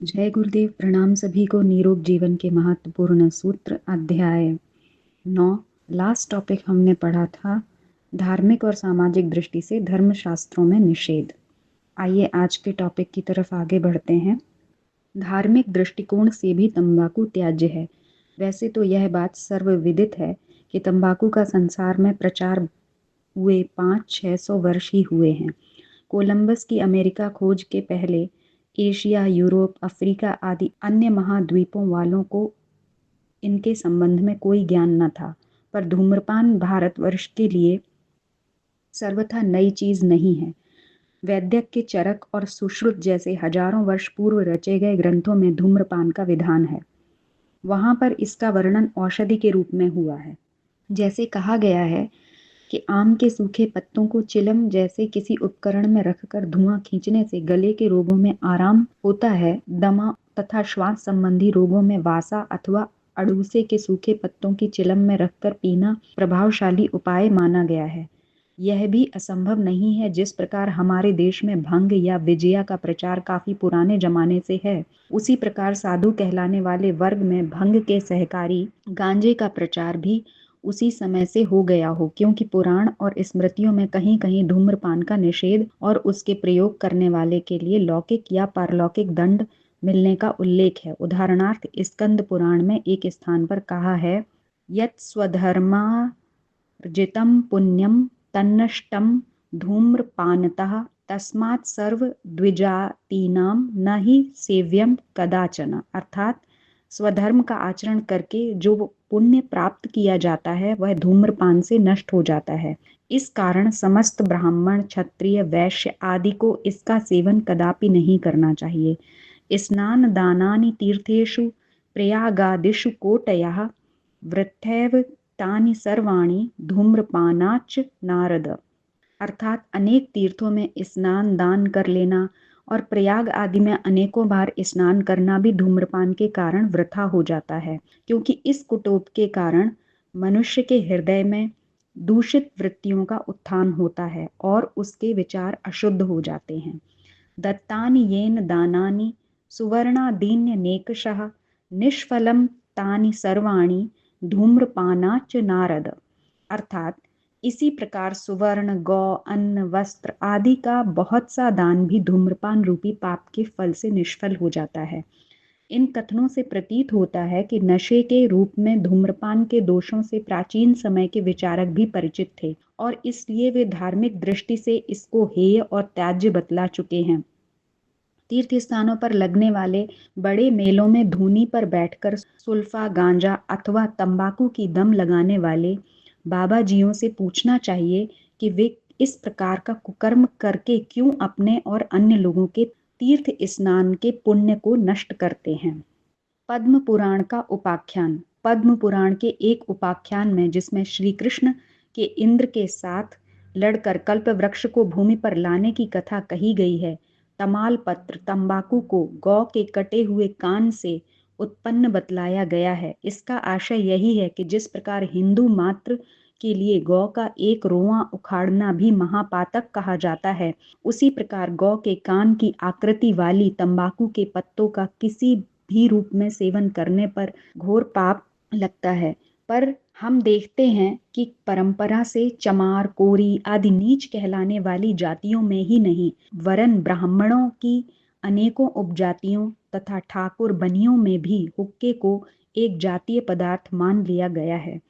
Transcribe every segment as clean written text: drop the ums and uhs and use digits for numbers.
जय गुरुदेव। प्रणाम सभी को। निरोग जीवन के महत्वपूर्ण सूत्र अध्याय 9। लास्ट टॉपिक हमने पढ़ा था धार्मिक और सामाजिक दृष्टि से धर्मशास्त्रों में निषेध। आइए आज के टॉपिक की तरफ आगे बढ़ते हैं। धार्मिक दृष्टिकोण से भी तंबाकू त्याज्य है। वैसे तो यह बात सर्वविदित है कि तंबाकू का संसार में प्रचार हुए 500-600 वर्ष ही हुए हैं। कोलंबस की अमेरिका खोज के पहले एशिया, यूरोप, अफ्रीका आदि अन्य महाद्वीपों वालों को इनके संबंध में कोई ज्ञान न था। पर धूम्रपान भारतवर्ष के लिए सर्वथा नई चीज नहीं है। वैद्यक के चरक और सुश्रुत जैसे हजारों वर्ष पूर्व रचे गए ग्रंथों में धूम्रपान का विधान है। वहां पर इसका वर्णन औषधि के रूप में हुआ है। जैसे कहा गया है कि आम के सूखे पत्तों को चिलम जैसे किसी उपकरण में रखकर धुआं खींचने से गले के रोगों में आराम होता है, दमा तथा श्वास संबंधी रोगों में वासा अथवा अड़ूसे के सूखे पत्तों की चिलम में रखकर पीना प्रभावशाली उपाय माना गया है। यह भी असंभव नहीं है जिस प्रकार हमारे देश में भंग या विजया का प्रचार काफी पुराने जमाने से है, उसी प्रकार साधु कहलाने वाले वर्ग में भंग के सहकारी गांजे का प्रचार भी उसी समय से हो गया हो, क्योंकि पुराण और स्मृतियों में कहीं कहीं धूम्रपान का निषेध और उसके प्रयोग करने वाले के लिए लौकिक या पारलौकिक दंड मिलने का उल्लेख है। उदाहरणार्थ स्कंद पुराण में एक स्थान पर कहा है, यत् स्वधर्मार्जितं पुण्यं तन्नष्टं धूम्रपानतः तस्मात् सर्व द्विजातीनां न ही सेव्यम कदाचन। अर्थात स्वधर्म का आचरण करके जो पुण्य प्राप्त किया जाता है वह धूम्रपान से नष्ट हो जाता है। इस कारण समस्त ब्राह्मण, क्षत्रिय, वैश्य आदि को इसका सेवन कदापि नहीं करना चाहिए। स्नान दानानि तीर्थेषु प्रयागादिषु कोटयः वृथैव तानि सर्वाणि धूम्रपानाच्च नारद। अर्थात अनेक तीर्थों में स्नान दान कर लेना और प्रयाग आदि में अनेकों बार स्नान करना भी धूम्रपान के कारण वृथा हो जाता है, क्योंकि इस कुटोप के कारण मनुष्य के हृदय में दूषित वृत्तियों का उत्थान होता है और उसके विचार अशुद्ध हो जाते हैं। दत्तानि येन दानानि सुवर्णादीन्यनेकशः निष्फलं तानि सर्वाणि धूम्रपानाच्च नारद। अर्थात इसी प्रकार सुवर्ण, गौ, अन्न, वस्त्र आदि का बहुत सा दान भी धूम्रपान रूपी पाप के फल से निष्फल हो जाता है। इन कथनों से प्रतीत होता है कि नशे के रूप में धूम्रपान के दोषों से प्राचीन समय के विचारक भी परिचित थे और इसलिए वे धार्मिक दृष्टि से इसको हेय और त्याज्य बतला चुके हैं। तीर्थ स्थानों पर लगने वाले बड़े मेलों में धूनी पर बैठकर सुल्फा, गांजा अथवा तंबाकू की दम लगाने वाले बाबा जियों से पूछना चाहिए कि वे इस प्रकार का कुकर्म करके क्यों अपने और अन्य लोगों के तीर्थ स्नान के पुण्य को नष्ट करते हैं। पद्म पुराण का उपाख्यान। पद्म पुराण के एक उपाख्यान में, जिसमें श्री कृष्ण के इंद्र के साथ लड़कर कल्प वृक्ष को भूमि पर लाने की कथा कही गई है, तमाल पत्र तंबाकू को गौ के कटे हुए कान से उत्पन्न बतलाया गया है। इसका आशय यही है कि जिस प्रकार हिंदू मात्र के लिए गौ का एक रोंवा उखाड़ना भी महापातक कहा जाता है, उसी प्रकार गौ के कान की आकृति वाली तंबाकू के पत्तों का किसी भी रूप में सेवन करने पर घोर पाप लगता है। पर हम देखते हैं कि परंपरा से चमार, कोरी आदि नीच कहलाने वाली जातियों में ही नहीं, वरन ब्राह्मणों की अनेकों उपजातियों तथा ठाकुर बनियों में भी हुक्के को एक जातीय पदार्थ मान लिया गया है।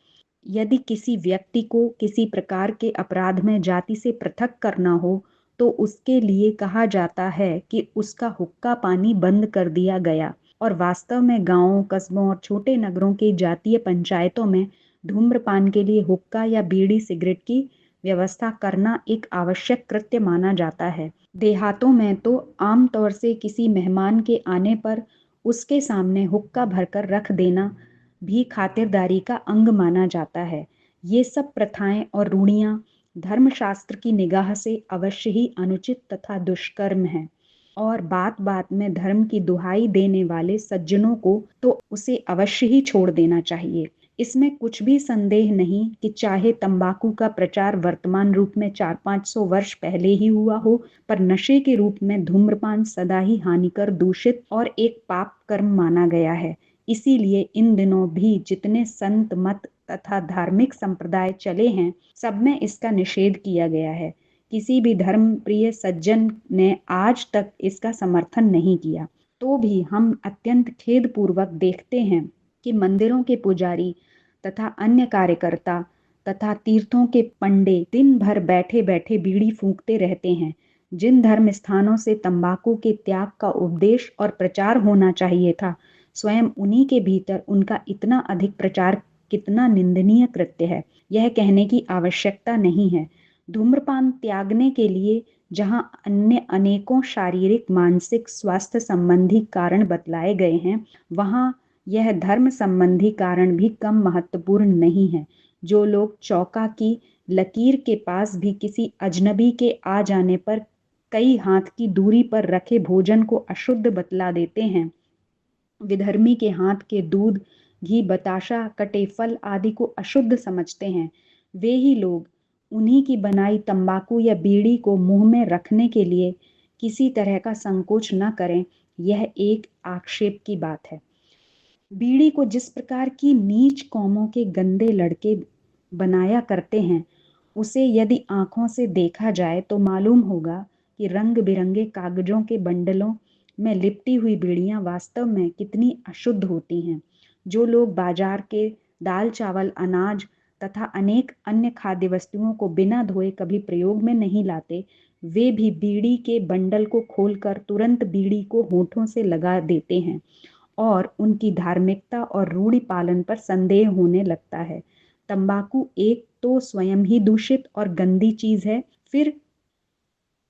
यदि किसी व्यक्ति को किसी प्रकार के अपराध में जाति से पृथक करना हो तो उसके लिए कहा जाता है कि उसका हुक्का पानी बंद कर दिया गया, और वास्तव में गांवों, कस्बों और छोटे नगरों की जातीय पंचायतों में धूम्रपान के लिए हुक्का या बीड़ी सिगरेट की व्यवस्था करना एक आवश्यक कृत्य माना जाता है। देहातों में तो आमतौर से किसी मेहमान के आने पर उसके सामने हुक्का भरकर रख देना भी खातिरदारी का अंग माना जाता है। ये सब प्रथाएं और रूढ़ियां धर्मशास्त्र की निगाह से अवश्य ही अनुचित तथा दुष्कर्म है, और बात बात में धर्म की दुहाई देने वाले सज्जनों को तो उसे अवश्य ही छोड़ देना चाहिए। इसमें कुछ भी संदेह नहीं कि चाहे तंबाकू का प्रचार वर्तमान रूप में 400-500 वर्ष पहले ही हुआ हो, पर नशे के रूप में धूम्रपान सदा ही हानिकर, दूषित और एक पाप कर्म माना गया है। इसीलिए इन दिनों भी जितने संत मत तथा धार्मिक संप्रदाय चले हैं, सब में इसका निषेध किया गया है। किसी भी धर्म प्रिय सज्जन ने आज तक इसका समर्थन नहीं किया। तो भी हम अत्यंत खेदपूर्वक देखते हैं कि मंदिरों के पुजारी तथा अन्य कार्यकर्ता तथा तीर्थों के पंडे दिन भर बैठे बैठे बीड़ी फूंकते रहते हैं। जिन धर्म स्थानों से तंबाकू के त्याग का उपदेश और प्रचार होना चाहिए था, स्वयं उन्हीं के भीतर उनका इतना अधिक प्रचार कितना निंदनीय कृत्य है, यह कहने की आवश्यकता नहीं है। धूम्रपान त्यागने के लिए जहां अन्य अनेकों शारीरिक मानसिक स्वास्थ्य संबंधी कारण बतलाए गए हैं, वहां यह धर्म संबंधी कारण भी कम महत्वपूर्ण नहीं है। जो लोग चौका की लकीर के पास भी किसी अजनबी के आ जाने पर कई हाथ की दूरी पर रखे भोजन को अशुद्ध बतला देते हैं, विधर्मी के हाथ के दूध, घी, बताशा, कटे फल आदि को अशुद्ध समझते हैं, वे ही लोग उन्हीं की बनाई तंबाकू या बीड़ी को मुंह में रखने के लिए किसी तरह का संकोच न करें, यह एक आक्षेप की बात है। बीड़ी को जिस प्रकार की नीच कौमों के गंदे लड़के बनाया करते हैं, उसे यदि आंखों से देखा जाए तो मालूम होगा कि रंग बिरंगे कागजों के बंडलों में लिपटी हुई बीड़ियां वास्तव में कितनी अशुद्ध होती हैं। जो लोग बाजार के दाल चावल अनाज तथा अनेक अन्य खाद्य वस्तुओं को बिना धोए कभी प्रयोग में नहीं लाते, वे भी बीड़ी के बंडल को खोलकर तुरंत बीड़ी को होठों से लगा देते हैं और उनकी धार्मिकता और रूढ़ि पालन पर संदेह होने लगता है। तंबाकू एक तो स्वयं ही दूषित और गंदी चीज है, फिर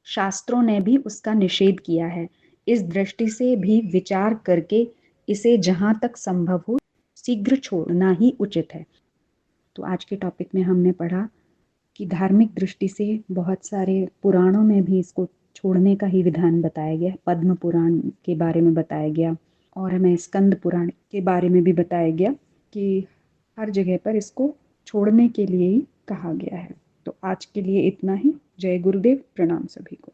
शास्त्रों ने भी उसका निषेध किया है। इस दृष्टि से भी विचार करके इसे जहां तक संभव हो शीघ्र छोड़ना ही उचित है। तो आज के टॉपिक में हमने पढ़ा कि धार्मिक दृष्टि से बहुत सारे पुराणों में भी इसको छोड़ने का ही विधान बताया गया। पद्म पुराण के बारे में बताया गया और हमें स्कंद पुराण के बारे में भी बताया गया कि हर जगह पर इसको छोड़ने के लिए ही कहा गया है। तो आज के लिए इतना ही। जय गुरुदेव, प्रणाम सभी को।